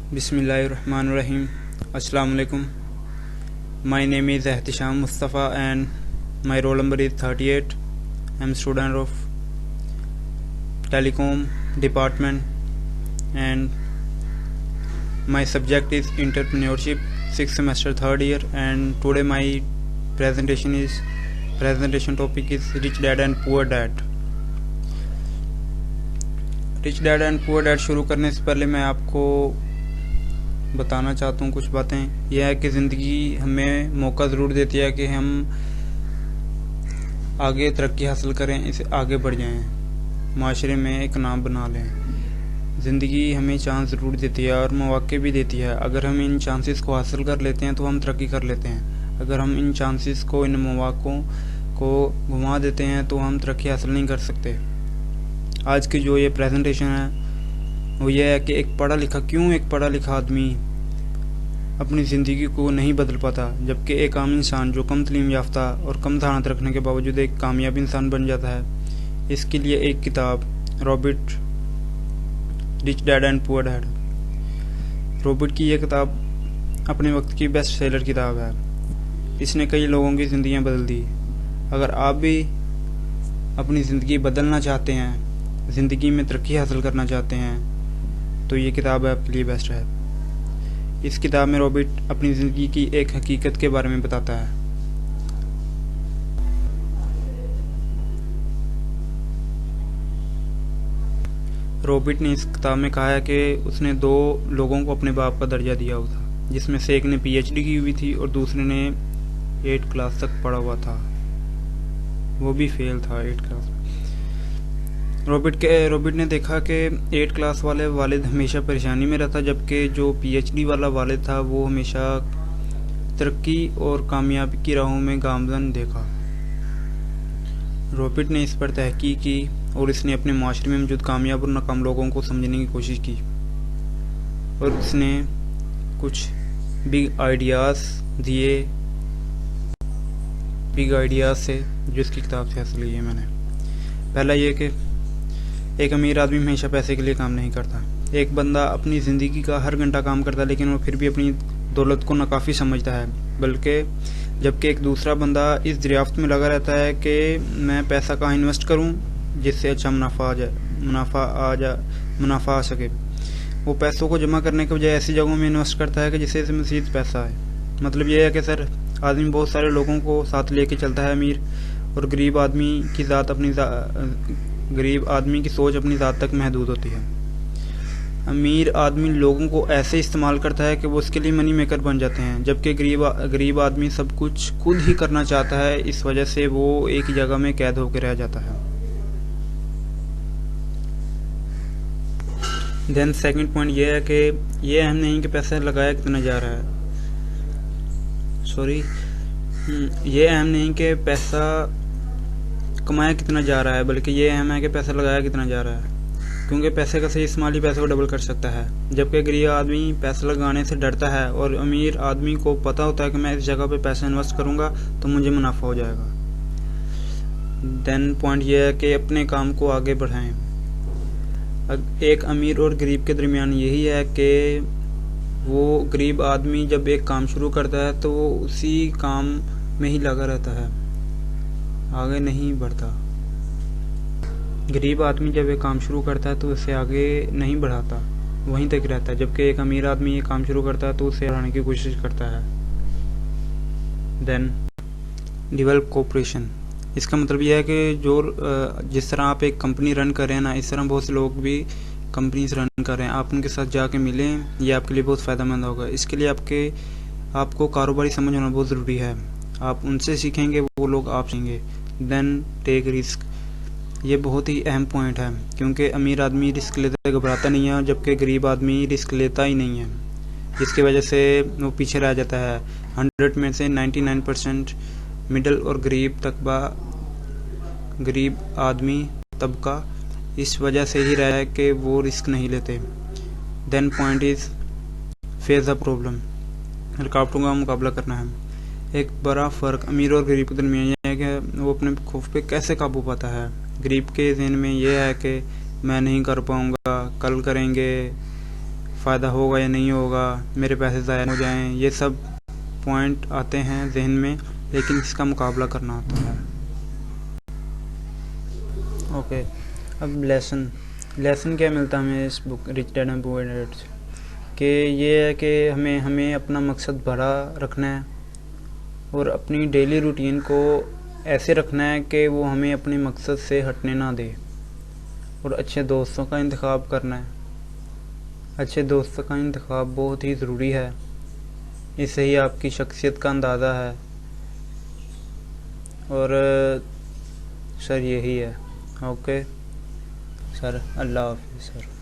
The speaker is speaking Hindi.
Bismillahirrahmanirrahim. Assalamu alaikum. My name is Ehtisham Mustafa and my roll number is 38. I am student of Telecom department and my subject is entrepreneurship, 6th semester 3rd year, and today my presentation topic is Rich Dad and Poor Dad. Rich dad and poor dad शुरू करने से पहले मैं आपको बताना चाहता हूँ कुछ बातें। यह है कि ज़िंदगी हमें मौका ज़रूर देती है कि हम आगे तरक्की हासिल करें, इसे आगे बढ़ जाएं, माशरे में एक नाम बना लें। ज़िंदगी हमें चांस ज़रूर देती है और मौके भी देती है। अगर हम इन चांसेस को हासिल कर लेते हैं तो हम तरक्की कर लेते हैं। अगर हम इन चांसेस को, इन मौक़ों को घुमा देते हैं तो हम तरक्की हासिल नहीं कर सकते। आज की जो ये प्रेजेंटेशन है वो ये है कि एक पढ़ा लिखा आदमी अपनी ज़िंदगी को नहीं बदल पाता, जबकि एक आम इंसान जो कम तालीम याफ्ता और कम धारणा रखने के बावजूद एक कामयाब इंसान बन जाता है। इसके लिए एक किताब Robert rich dad and poor dad, Robert की यह किताब अपने वक्त की बेस्ट सेलर किताब है। इसने कई लोगों की ज़िंदगियाँ बदल दी। अगर आप भी अपनी ज़िंदगी बदलना चाहते हैं, ज़िंदगी में तरक्की हासिल करना चाहते हैं, तो ये किताब आपके लिए बेस्ट है। इस किताब में रॉबर्ट अपनी ज़िंदगी की एक हकीकत के बारे में बताता है। रॉबर्ट ने इस किताब में कहा है कि उसने 2 लोगों को अपने बाप का दर्जा दिया हुआ था, जिसमें से एक ने PhD की हुई थी और दूसरे ने 8 क्लास तक पढ़ा हुआ था, वो भी फेल था 8 क्लास में। रॉबर्ट ने देखा कि 8 क्लास वाले वालिद हमेशा परेशानी में रहता, जबकि जो PhD वाला वालिद था वो हमेशा तरक्की और कामयाबी की राहों में गामज़न देखा। रॉबर्ट ने इस पर तहकीक की और इसने अपने माशरे में मौजूद कामयाब और नाकाम लोगों को समझने की कोशिश की और उसने कुछ बिग आइडियाज़ दिए, बिग आइडियाज़ से जो इसकी किताब से हासिल किए मैंने। पहला ये कि एक अमीर आदमी हमेशा पैसे के लिए काम नहीं करता। एक बंदा अपनी ज़िंदगी का हर घंटा काम करता है लेकिन वो फिर भी अपनी दौलत को नाकाफ़ी समझता है, जबकि एक दूसरा बंदा इस दरियाफ्त में लगा रहता है कि मैं पैसा कहाँ इन्वेस्ट करूं जिससे अच्छा मुनाफा आ सके। वो पैसों को जमा करने के बजाय ऐसी जगहों में इन्वेस्ट करता है कि जिससे मज़ीद पैसा आए। मतलब ये है कि सर, आदमी बहुत सारे लोगों को साथ लेके चलता है। अमीर और गरीब आदमी की सोच अपनी ज़ात तक महदूद होती है। अमीर आदमी लोगों को ऐसे इस्तेमाल करता है कि वो उसके लिए मनी मेकर बन जाते हैं, जबकि गरीब आदमी सब कुछ खुद ही करना चाहता है। इस वजह से वो एक ही जगह में कैद होकर रह जाता है। देन सेकंड पॉइंट ये है कि ये अहम नहीं कि पैसा लगाया कितना जा रहा है। ये अहम नहीं कि पैसा कमाया कितना जा रहा है, बल्कि ये अहम है कि पैसा लगाया कितना जा रहा है, क्योंकि पैसे का सही इस्तेमाल ही पैसे को डबल कर सकता है। जबकि गरीब आदमी पैसा लगाने से डरता है और अमीर आदमी को पता होता है कि मैं इस जगह पे पैसा इन्वेस्ट करूंगा तो मुझे मुनाफा हो जाएगा। देन पॉइंट ये है कि अपने काम को आगे बढ़ाएं। एक अमीर और गरीब के दरमियान यही है कि वो गरीब आदमी जब एक काम शुरू करता है तो वो उसी काम में ही लगा रहता है, आगे नहीं बढ़ता। गरीब आदमी जब एक काम शुरू करता है तो उसे आगे नहीं बढ़ाता, वहीं तक रहता है, जबकि एक अमीर आदमी ये काम शुरू करता है तो उसे बढ़ाने की कोशिश करता है। Then develop cooperation. इसका मतलब यह है कि जिस तरह आप एक कंपनी रन कर रहे हैं ना, इस तरह बहुत से लोग भी कंपनीज रन कर रहे हैं। आप उनके साथ जाके मिलें, ये आपके लिए बहुत फ़ायदेमंद होगा। इसके लिए आपको कारोबारी समझ होना बहुत ज़रूरी है। आप उनसे सीखेंगे, वो लोग आप सीखेंगे। Then take risk. ये बहुत ही अहम पॉइंट है, क्योंकि अमीर आदमी रिस्क लेते घबराता नहीं है, जबकि गरीब आदमी रिस्क लेता ही नहीं है, जिसकी वजह से वो पीछे रह जाता है। 100 में से 99% मिडिल और गरीब आदमी तबका इस वजह से ही रहा है कि वो रिस्क नहीं लेते। Then point is face the problem. रुकावटों का मुकाबला करना है। एक बड़ा फ़र्क अमीर और गरीब के दरमियान यह है कि वो अपने खौफ पे कैसे काबू पाता है। गरीब के ज़हन में यह है कि मैं नहीं कर पाऊँगा, कल करेंगे, फ़ायदा होगा या नहीं होगा, मेरे पैसे ज़ाया हो जाएं, ये सब पॉइंट आते हैं जहन में, लेकिन इसका मुकाबला करना होता है। ओके, अब लेसन क्या मिलता है हमें इस book rich dad and poor dad से, कि ये है कि हमें अपना मकसद बड़ा रखना है और अपनी डेली रूटीन को ऐसे रखना है कि वो हमें अपने मकसद से हटने ना दे, और अच्छे दोस्तों का इंतखाब करना है। अच्छे दोस्तों का इंतखाब बहुत ही ज़रूरी है, इससे ही आपकी शख्सियत का अंदाज़ा है। और सर यही है। ओके सर, अल्लाह हाफ़िज़ सर।